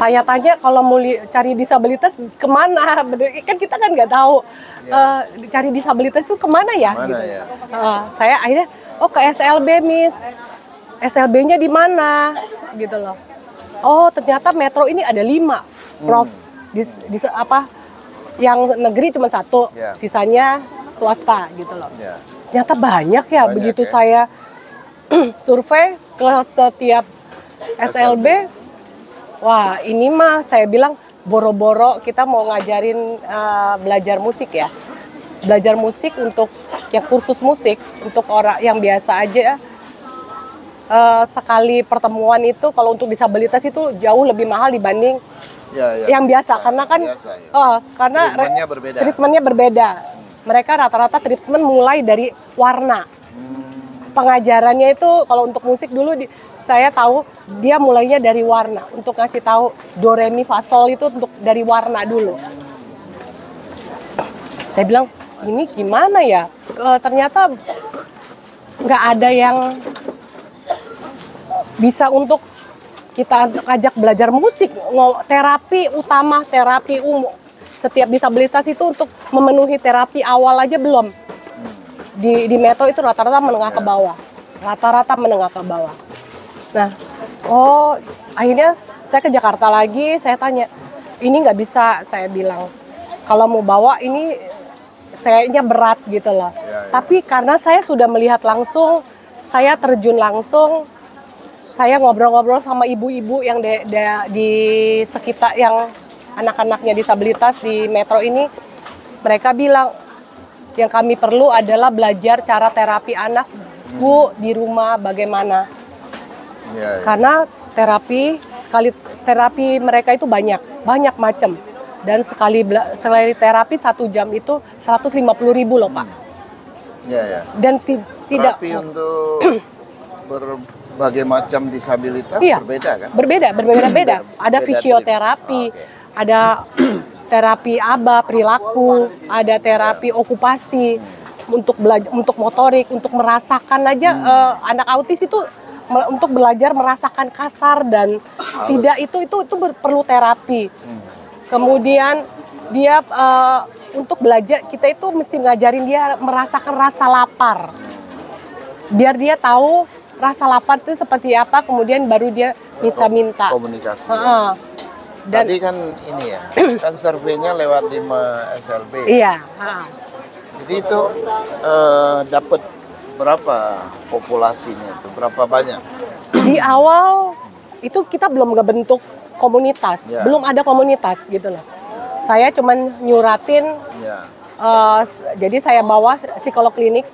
tanya-tanya kalau mau cari disabilitas kemana, kan kita kan nggak tahu cari disabilitas itu kemana ya. Gitu. Ya? Saya akhirnya ke SLB Miss, SLB-nya di mana gitu loh. Oh ternyata metro ini ada 5 Prof. Yang negeri cuma 1, sisanya swasta gitu loh. Ternyata banyak ya, begitu saya survei ke setiap SLB. Wah ini mah saya bilang boro-boro kita mau ngajarin belajar musik ya. Belajar musik untuk yang kursus musik, untuk orang yang biasa aja sekali pertemuan itu kalau untuk disabilitas itu jauh lebih mahal dibanding yang biasa. Karena kan karena treatmentnya berbeda. Mereka rata-rata treatment mulai dari warna. Pengajarannya itu kalau untuk musik dulu saya tahu dia mulainya dari warna, untuk ngasih tahu do re mi fa sol itu untuk dari warna dulu. Saya bilang ini gimana ya? Ternyata nggak ada yang bisa untuk kita ajak belajar musik. Terapi utama, terapi umum, setiap disabilitas itu untuk memenuhi terapi awal aja belum. Di metro itu rata-rata menengah ke bawah, rata-rata menengah ke bawah. Nah, akhirnya saya ke Jakarta lagi, saya tanya, ini nggak bisa, saya bilang, kalau mau bawa ini kayaknya berat gitu loh. Tapi karena saya sudah melihat langsung, saya terjun langsung, saya ngobrol-ngobrol sama ibu-ibu yang di sekitar, yang anak-anaknya disabilitas di metro ini, mereka bilang, yang kami perlu adalah belajar cara terapi anak, Bu, di rumah bagaimana. Karena terapi mereka itu banyak macam. Dan sekali terapi 1 jam itu 150.000 loh Pak. Dan tidak terapi untuk berbagai macam disabilitas berbeda kan? Berbeda. Ada fisioterapi, ada terapi ABA, perilaku, ada terapi okupasi, untuk motorik, untuk merasakan aja anak autis itu untuk belajar merasakan kasar dan tidak itu perlu terapi. Kemudian dia untuk belajar kita itu mesti ngajarin dia merasakan rasa lapar. Biar dia tahu rasa lapar itu seperti apa, kemudian baru dia bisa minta. Komunikasi. Dan tadi kan ini ya, kan surveinya lewat 5 SLB. Iya. Jadi itu dapat berapa populasinya itu, berapa banyak? Di awal itu kita belum ngebentuk komunitas, belum ada komunitas gitu loh. Saya cuman nyuratin, jadi saya bawa psikolog klinik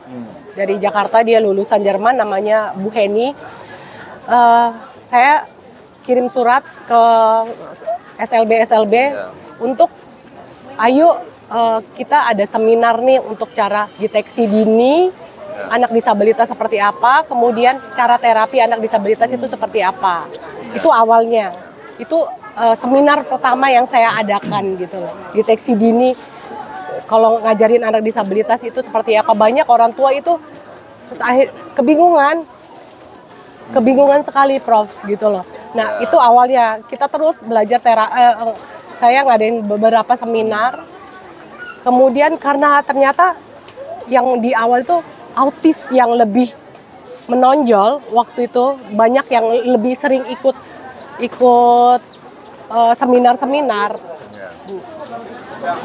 dari Jakarta, dia lulusan Jerman, namanya Bu Heni. Saya kirim surat ke SLB untuk ayo kita ada seminar nih untuk cara deteksi dini anak disabilitas seperti apa, kemudian cara terapi anak disabilitas itu seperti apa. Itu awalnya. Itu seminar pertama yang saya adakan gitu loh. Deteksi dini kalau ngajarin anak disabilitas itu seperti apa. Banyak orang tua itu kebingungan sekali Prof gitu loh. Nah, itu awalnya kita terus belajar saya ngadain beberapa seminar. Kemudian karena ternyata yang di awal itu autis yang lebih menonjol waktu itu, banyak yang lebih sering ikut seminar-seminar.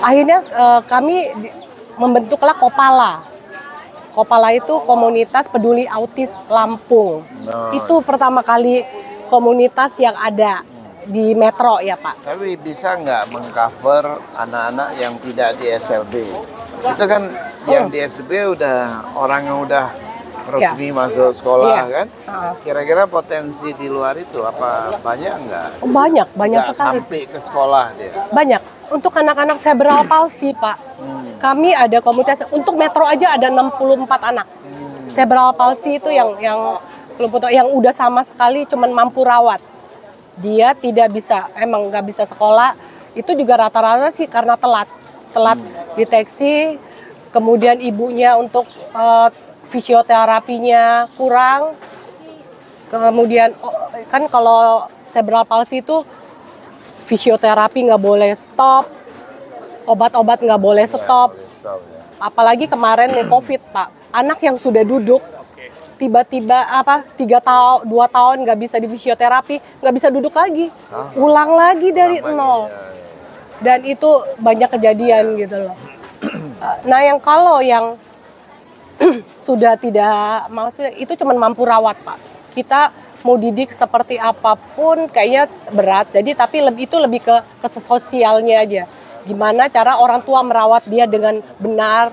Akhirnya kami membentuklah Kopala. Kopala itu komunitas peduli autis Lampung. Itu pertama kali komunitas yang ada di metro ya Pak. Tapi bisa nggak mengcover anak-anak yang tidak di SLB? Itu kan yang di SLB udah orang yang udah resmi masuk sekolah kan? Kira-kira potensi di luar itu apa banyak nggak? Banyak sekali. Sampai ke sekolah dia? Banyak. Untuk anak-anak cerebral palsy Pak, kami ada komunitas, untuk metro aja ada 64 anak. Cerebral palsy itu yang udah sama sekali cuman mampu rawat. Dia tidak bisa, emang nggak bisa sekolah, itu juga rata-rata sih karena telat deteksi, kemudian ibunya untuk fisioterapinya kurang, kemudian kan kalau cerebral palsy itu fisioterapi nggak boleh stop, obat-obat nggak boleh stop. Apalagi kemarin nih COVID, Pak, anak yang sudah duduk tiba-tiba 2 tahun nggak bisa di fisioterapi, nggak bisa duduk lagi, ulang lagi dari nol. Dan itu banyak kejadian gitu loh. Nah, kalau yang sudah tidak, maksudnya itu cuma mampu rawat, Pak. Kita mau didik seperti apapun kayaknya berat. Jadi tapi itu lebih ke sosialnya aja. Gimana cara orang tua merawat dia dengan benar.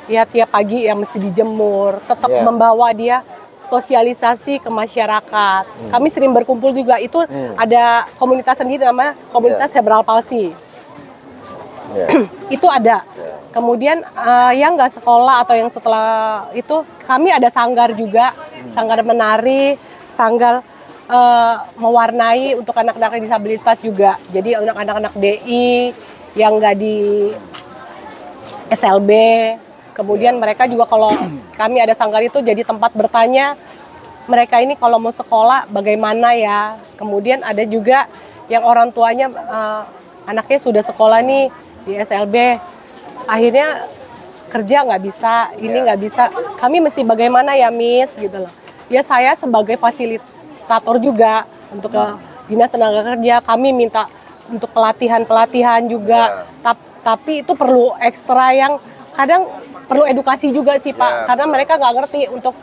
Ya tiap pagi yang mesti dijemur, tetap membawa dia sosialisasi ke masyarakat. Kami sering berkumpul juga, itu ada komunitas sendiri namanya komunitas cerebral palsy. Itu ada. Kemudian yang nggak sekolah atau yang setelah itu, kami ada sanggar juga, sanggar menari, sanggar mewarnai untuk anak-anak disabilitas juga. Jadi anak-anak DI yang nggak di SLB, kemudian mereka juga kalau kami ada sanggar itu jadi tempat bertanya, mereka ini kalau mau sekolah bagaimana ya. Kemudian ada juga yang orang tuanya anaknya sudah sekolah nih di SLB, akhirnya kerja nggak bisa, ini nggak bisa, kami mesti bagaimana ya Miss gitu loh. Ya saya sebagai fasilitator juga untuk ke Dinas Tenaga Kerja, kami minta untuk pelatihan juga, tapi itu perlu ekstra yang kadang perlu edukasi juga sih Pak, karena mereka nggak ngerti untuk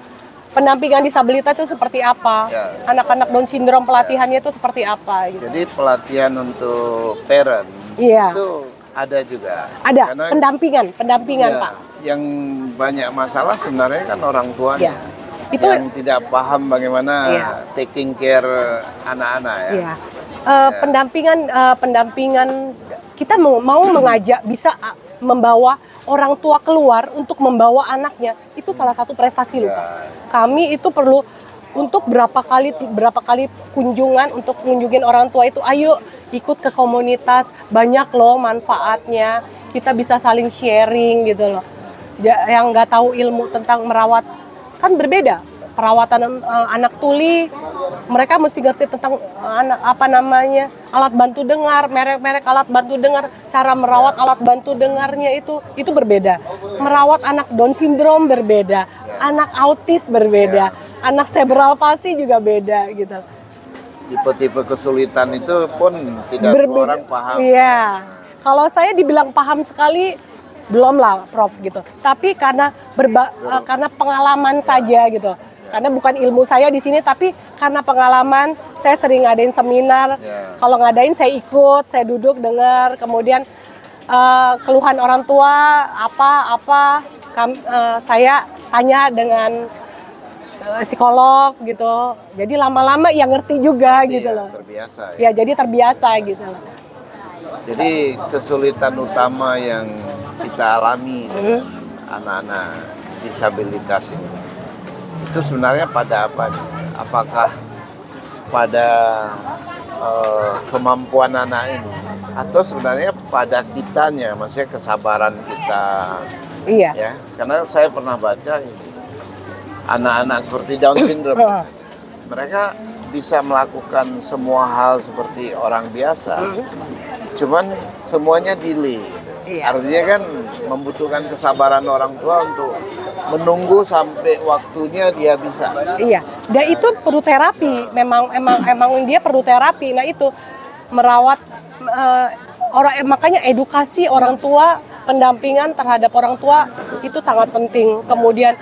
pendampingan disabilitas itu seperti apa, anak-anak Down syndrome pelatihannya itu seperti apa. Gitu. Jadi pelatihan untuk parent itu ada juga. Ada, karena pendampingan Pak. Yang banyak masalah sebenarnya kan orang tuanya. Itu yang tidak paham bagaimana taking care anak-anak ya. Pendampingan kita mau mengajak, bisa membawa orang tua keluar untuk membawa anaknya, itu salah satu prestasi loh Pak. Kami itu perlu untuk berapa kali kunjungan untuk ngunjungin orang tua itu, ayo ikut ke komunitas, banyak loh manfaatnya, kita bisa saling sharing gitu loh. Yang nggak tahu ilmu tentang merawat kan berbeda, perawatan anak tuli, mereka mesti ngerti tentang alat bantu dengar, merek-merek alat bantu dengar, cara merawat alat bantu dengarnya itu berbeda. Merawat anak Down syndrome berbeda, anak autis berbeda, anak cerebral palsy juga beda gitu. Tipe-tipe kesulitan itu pun tidak semua orang paham. Iya, kalau saya dibilang paham sekali belum lah Prof gitu. Tapi karena pengalaman saja gitu. Karena bukan ilmu saya di sini, tapi karena pengalaman, saya sering ngadain seminar. Kalau ngadain saya ikut, saya duduk dengar, kemudian keluhan orang tua saya tanya dengan psikolog gitu. Jadi lama-lama ya ngerti juga gitu loh. Terbiasa. Ya jadi terbiasa gitu loh. Jadi kesulitan utama yang kita alami dengan anak-anak disabilitas ini, itu sebenarnya pada apa? Apakah pada kemampuan anak ini, atau sebenarnya pada kitanya, maksudnya kesabaran kita? Iya. Ya, karena saya pernah baca ini, anak-anak seperti Down syndrome, mereka bisa melakukan semua hal seperti orang biasa, cuman semuanya delay. Artinya kan membutuhkan kesabaran orang tua untuk menunggu sampai waktunya dia bisa. Iya, dan itu perlu terapi. Memang dia perlu terapi. Nah itu merawat makanya edukasi orang tua, pendampingan terhadap orang tua itu sangat penting. Kemudian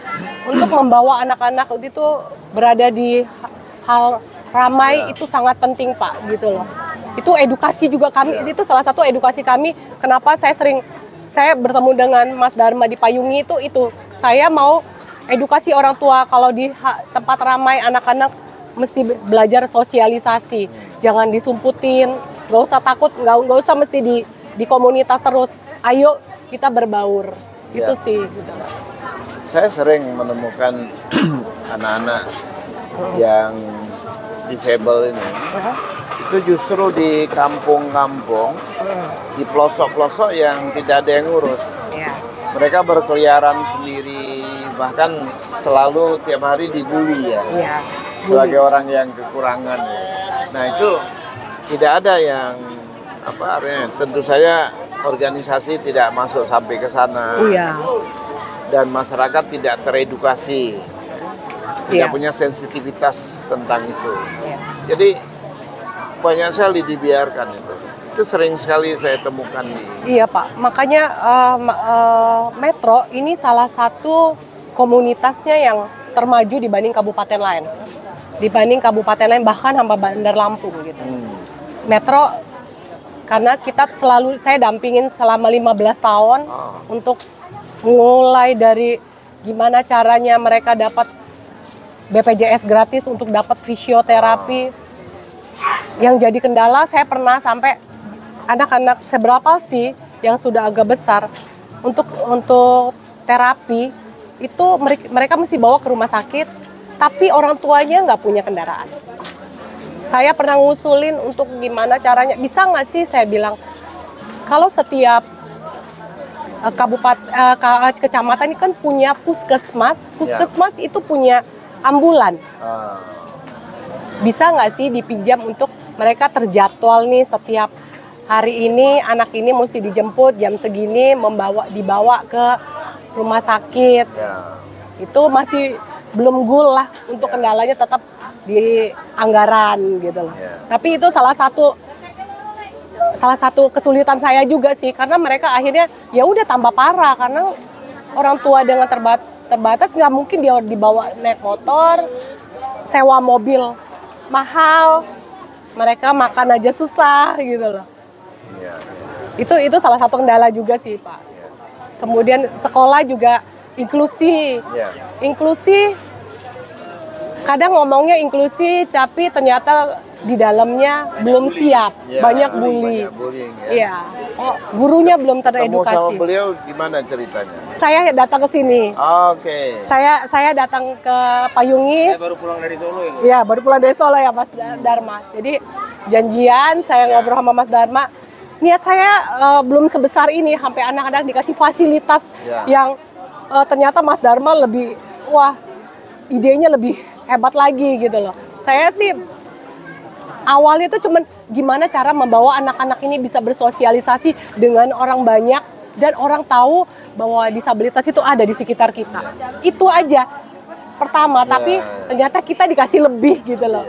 untuk membawa anak-anak itu berada di hal ramai itu sangat penting Pak gitu loh. Itu edukasi juga kami, itu salah satu edukasi kami. Kenapa saya bertemu dengan Mas Dharma di Payungi itu saya mau edukasi orang tua kalau di tempat ramai anak-anak mesti belajar sosialisasi, jangan disumputin, nggak usah takut, nggak usah mesti di komunitas terus. Ayo kita berbaur, itu sih. Gitu. Saya sering menemukan anak-anak yang disable ini. Itu justru di kampung-kampung, di pelosok-pelosok yang tidak ada yang ngurus. Mereka berkeliaran sendiri, bahkan selalu tiap hari dibully ya, sebagai orang yang kekurangan. Nah itu tidak ada yang apa tentu saja organisasi tidak masuk sampai ke sana. Iya. Dan masyarakat tidak teredukasi, tidak Iya. punya sensitivitas tentang itu. Iya. Jadi banyak sekali dibiarkan itu. Itu sering sekali saya temukan di. Iya Pak, makanya Metro ini salah satu komunitasnya yang termaju dibanding kabupaten lain. Dibanding kabupaten lain, bahkan hamba Bandar Lampung gitu. Metro, karena saya dampingin selama 15 tahun untuk mulai dari gimana caranya mereka dapat BPJS gratis untuk dapat fisioterapi. Yang jadi kendala, saya pernah sampai anak-anak seberapa sih yang sudah agak besar untuk terapi itu mereka mesti bawa ke rumah sakit, tapi orang tuanya nggak punya kendaraan. Saya pernah ngusulin untuk gimana caranya, bisa nggak sih saya bilang, kalau setiap kecamatan ini kan punya puskesmas itu punya ambulan. Bisa nggak sih dipinjam untuk mereka terjadwal nih setiap hari ini anak ini mesti dijemput jam segini dibawa ke rumah sakit. Itu masih belum goal lah, untuk kendalanya tetap di anggaran gitu loh. Tapi itu salah satu kesulitan saya juga sih, karena mereka akhirnya ya udah tambah parah karena orang tua dengan terbatas nggak mungkin dia dibawa naik motor, sewa mobil mahal, mereka makan aja susah gitu loh. Itu salah satu kendala juga sih Pak. Kemudian sekolah juga inklusi. Inklusi, kadang ngomongnya inklusi, tapi ternyata di dalamnya belum siap. Banyak bully. Iya. Gurunya belum teredukasi. Ketemu sama beliau gimana ceritanya? Saya datang ke sini. Oke. Saya datang ke Payungis. Saya baru pulang dari Solo ya. Iya, baru pulang dari Solo ya Mas Dharma. Jadi janjian, saya ngobrol sama Mas Dharma. Niat saya belum sebesar ini, sampai anak-anak dikasih fasilitas yang ternyata Mas Dharma idenya lebih hebat lagi gitu loh. Saya sih awalnya itu cuman gimana cara membawa anak-anak ini bisa bersosialisasi dengan orang banyak dan orang tahu bahwa disabilitas itu ada di sekitar kita. Itu aja pertama, tapi ternyata kita dikasih lebih gitu loh.